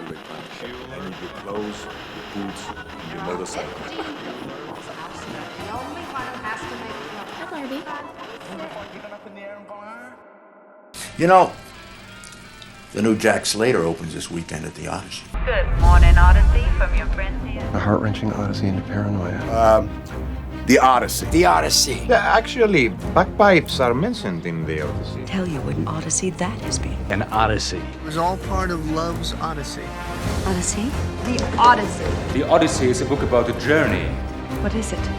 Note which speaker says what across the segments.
Speaker 1: very replenished. And you need your clothes, your boots, and your motorcycle.
Speaker 2: Hi, Barbie.
Speaker 3: You know, the new Jack Slater opens this weekend at the Odyssey.
Speaker 4: Good morning, Odyssey, from your friends here.
Speaker 5: A heart-wrenching odyssey into paranoia.
Speaker 1: The Odyssey.
Speaker 3: The Odyssey.
Speaker 6: Yeah, actually, bagpipes are mentioned in the Odyssey.
Speaker 4: Tell you what an Odyssey that has been.
Speaker 7: An Odyssey.
Speaker 8: It was all part of Love's Odyssey.
Speaker 4: Odyssey?
Speaker 2: The Odyssey.
Speaker 7: The Odyssey is a book about a journey.
Speaker 4: What is it?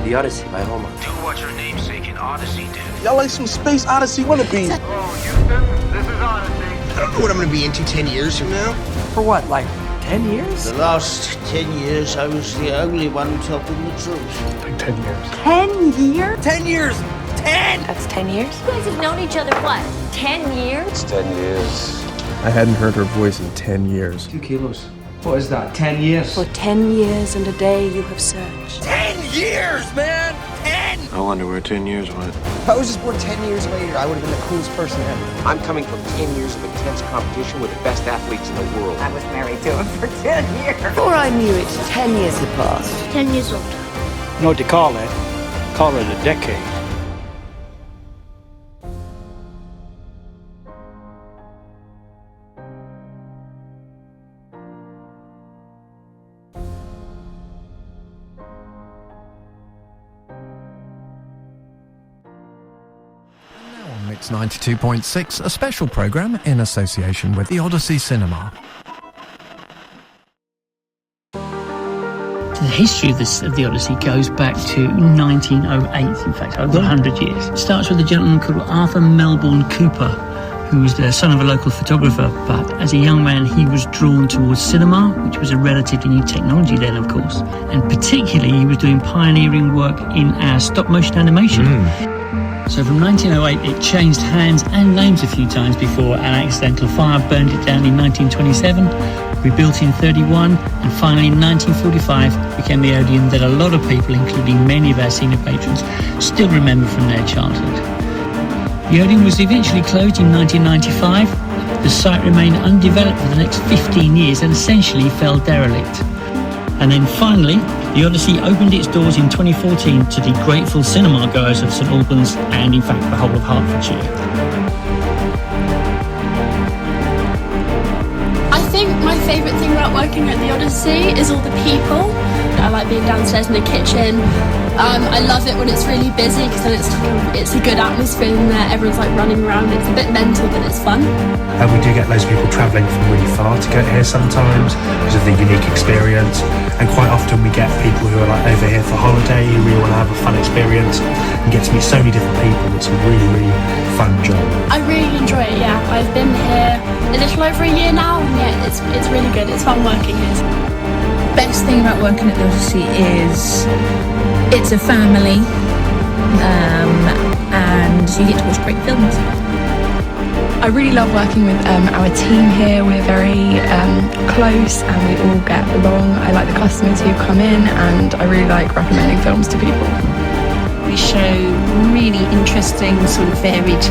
Speaker 5: The Odyssey by Homer.
Speaker 8: Do what your namesake in Odyssey did.
Speaker 3: Y'all like some Space Odyssey wannabes?
Speaker 8: Oh, Houston, this is Odyssey. I don't know what I'm gonna be into 10 years from now.
Speaker 7: For what, like 10 years?
Speaker 9: The last 10 years, I was the only one telling the truth.
Speaker 5: Like 10 years.
Speaker 4: 10 years?
Speaker 3: 10 years! 10!
Speaker 4: That's 10 years?
Speaker 2: You guys have known each other, what, 10 years?
Speaker 6: It's 10 years.
Speaker 5: I hadn't heard her voice in 10 years.
Speaker 7: 2 kilos. What is that, 10 years?
Speaker 4: For 10 years and a day you have searched.
Speaker 3: 10 years, man! 10!
Speaker 6: I wonder where 10 years went.
Speaker 8: If I was just born 10 years later, I would have been the coolest person ever.
Speaker 10: I'm coming from 10 years of intense competition with the best athletes in the world.
Speaker 4: I was married to him for 10 years.
Speaker 9: Before I knew it, 10 years had passed.
Speaker 2: 10 years old.
Speaker 7: You know what they call it? Call it a decade.
Speaker 11: Mix 92.6, a special programme in association with the Odyssey Cinema.
Speaker 12: The history of the Odyssey goes back to 1908, in fact, over 100 years. It starts with a gentleman called Arthur Melbourne Cooper, who was the son of a local photographer, but as a young man he was drawn towards cinema, which was a relatively new technology then, of course, and particularly he was doing pioneering work in stop-motion animation. So from 1908 it changed hands and names a few times before an accidental fire burned it down in 1927, rebuilt in 31, and finally in 1945 became the Odeon that a lot of people, including many of our senior patrons, still remember from their childhood. The Odeon was eventually closed in 1995. The site remained undeveloped for the next 15 years and essentially fell derelict. And then finally, the Odyssey opened its doors in 2014 to the grateful cinema goers of St Albans and, in fact, the whole of Hertfordshire.
Speaker 2: I think my favourite thing about working at the Odyssey is all the people. I like being downstairs in the kitchen. I love it when it's really busy because then it's a good atmosphere in there. Everyone's like running around. It's a bit mental, but it's fun.
Speaker 5: We do get loads of people travelling from really far to get here sometimes because of the unique experience. And quite often we get people who are like over here for holiday who really want to have a fun experience and get to meet so many different people. It's a really, really fun job.
Speaker 2: I really enjoy it, yeah. I've been here a little over a year now, and yeah, it's really good. It's fun working here.
Speaker 4: Best thing about working at the Odyssey is it's a family, and you get to watch great films.
Speaker 2: I really love working with our team here. We're very close and we all get along. I like the customers who come in, and I really like recommending films to people.
Speaker 4: We show really interesting, sort of varied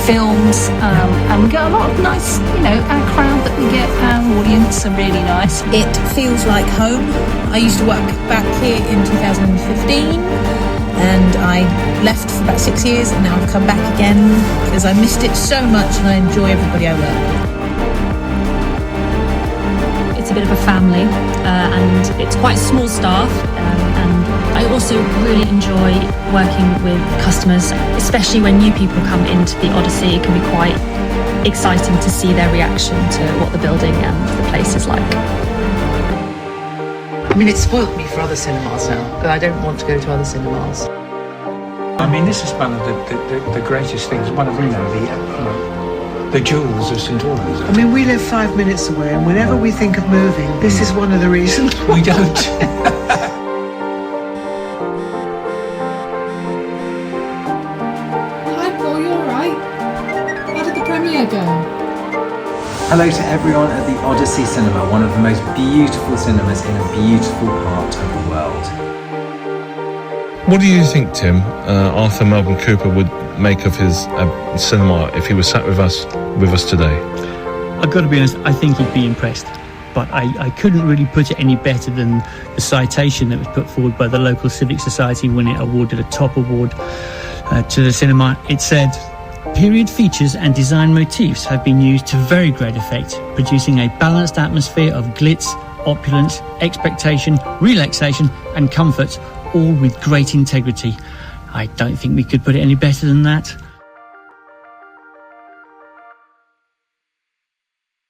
Speaker 4: films, and we get a lot of nice, our crowd that we get, our audience are really nice. It feels like home. I used to work back here in 2015, and I left for about 6 years, and now I've come back again because I missed it so much and I enjoy everybody I work with. It's a bit of a family, and it's quite small staff, and I also really enjoy working with customers, especially when new people come into the Odyssey. It can be quite exciting to see their reaction to what the building and the place is like.
Speaker 9: I mean, it spoilt me for other cinemas now, but I don't want to go to other cinemas.
Speaker 7: I mean, this is one of the greatest things, one of, the jewels of St Albans.
Speaker 9: I mean, we live 5 minutes away, and whenever we think of moving, this is one of the reasons.
Speaker 7: We don't.
Speaker 2: Hi Paul, you alright? How did the premiere go?
Speaker 10: Hello to everyone at the Odyssey Cinema, one of the most beautiful cinemas in a beautiful part of the world.
Speaker 5: What do you think, Tim, Arthur Melbourne Cooper would make of his cinema if he was sat with us today?
Speaker 12: I've got to be honest, I think he'd be impressed. but I couldn't really put it any better than the citation that was put forward by the local civic society when it awarded a top award to the cinema. It said, period features and design motifs have been used to very great effect, producing a balanced atmosphere of glitz, opulence, expectation, relaxation and comfort, all with great integrity. I don't think we could put it any better than that.